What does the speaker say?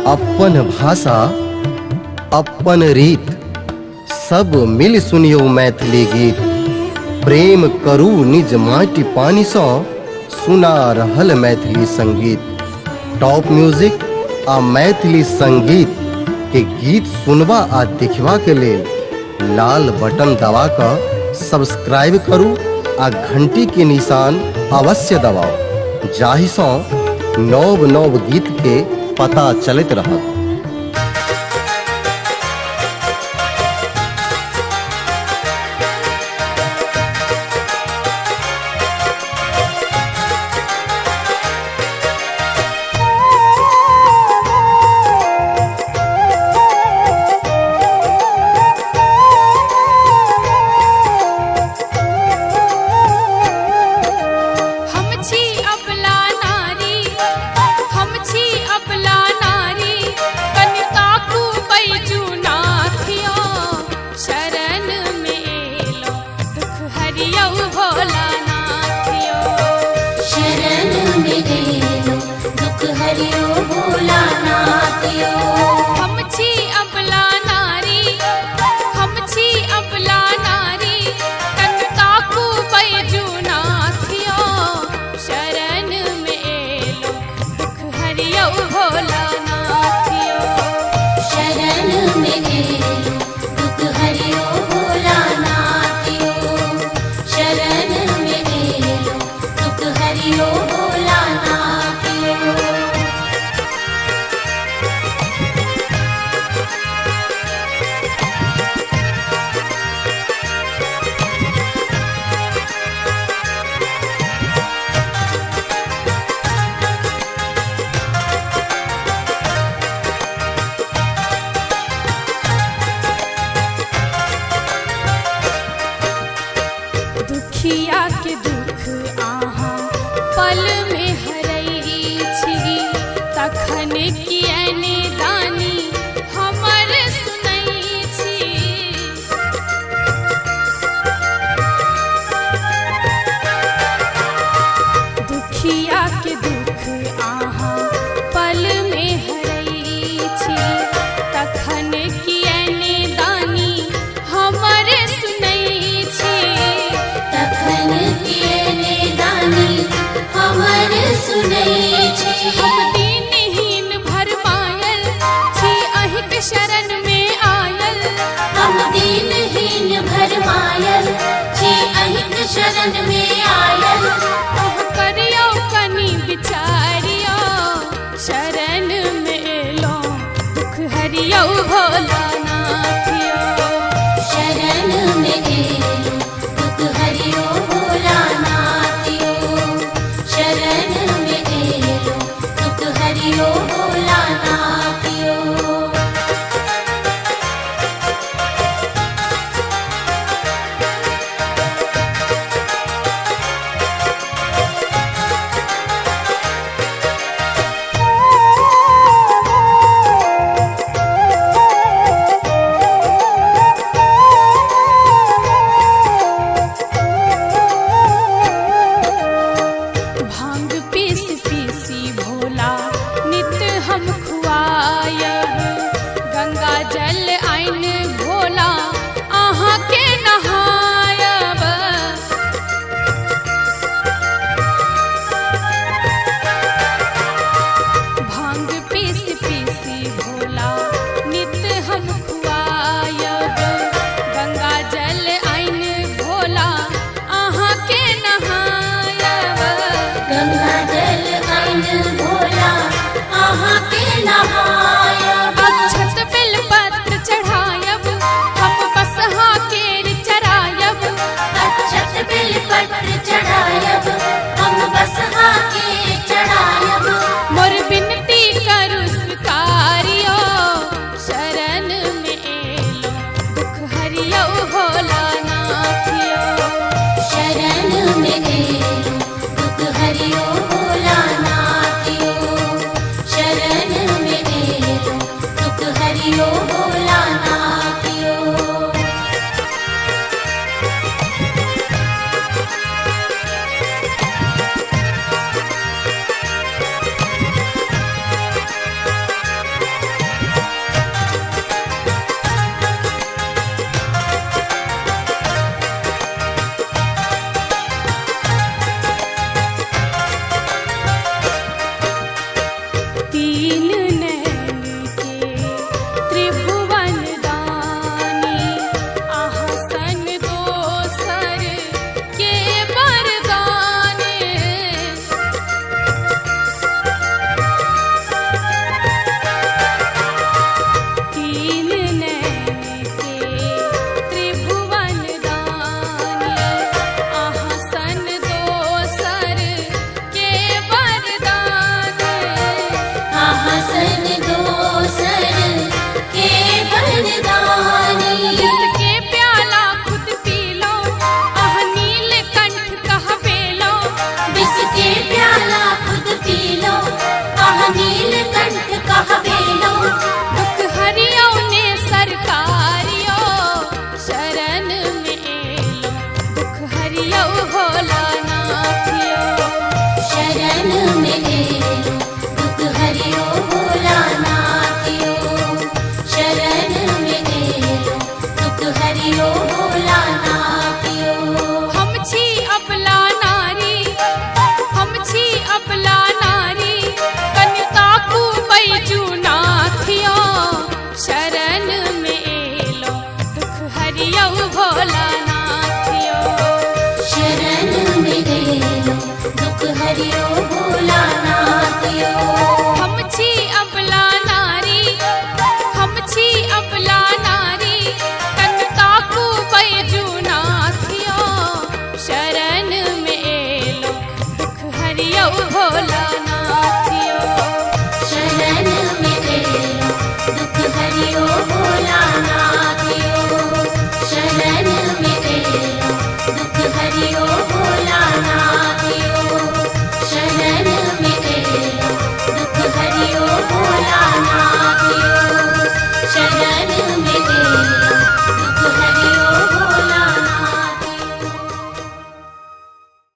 अपन भाषा अपन रीत, सब मिल सुनियो मैथिली गीत। प्रेम करू निज माटी पानी सँ, सुना रहल मैथिली संगीत। टॉप म्यूजिक आ मैथिली संगीत के गीत सुनबा आ देखबा के लेल लाल बटन दबा कऽ सब्सक्राइब करू आ घंटी के निशान अवश्य दबाओ, जाहि सँ नव नव गीत के पता चलत रहत। दुखिया के दुख अहाँ पल में हरई छी, तखन कियने दानी हमर सुनई छी। दुखिया के दुख अहाँ पल में हरई छी, तखन कियने दानी हमर सुनई छी। हम दीनहीन भरमायल छी, अहिंक शरण में आयल। हम दीनहीन भरमायल छी, अहिंक शरण में आयल। करियो कनि विचारियो, शरण में एलो दुख हरियो भोलानाथियो। शरण में एलो दुख हरियो भोलानाथियो। शरण में एलो दुख हरियो भोलानाथियो। भांग पीस पीसी भोला नित हम खुआयब, गंगा जल आइन भोला अहाँ के नहायब। भांग पीस पीसी भोला नित हम खुआयब, गंगा जल आइन भोला अहाँ के नहायब। गंगा जल आइन भोला अहाँ के नहायब। अक्षत बेल पत्र चढ़ायब, हम बसहा केर चरायब। अक्षत बेल पत्र चढ़ायब, हम बसहा के चढ़ायब। मोर बिनती करू स्वीकारियो, शरण में एलो दुख हरियो भोलानाथियो। शरण में एलो दुख हरियो भोलानाथियो। शरण में एलो दुख हरियो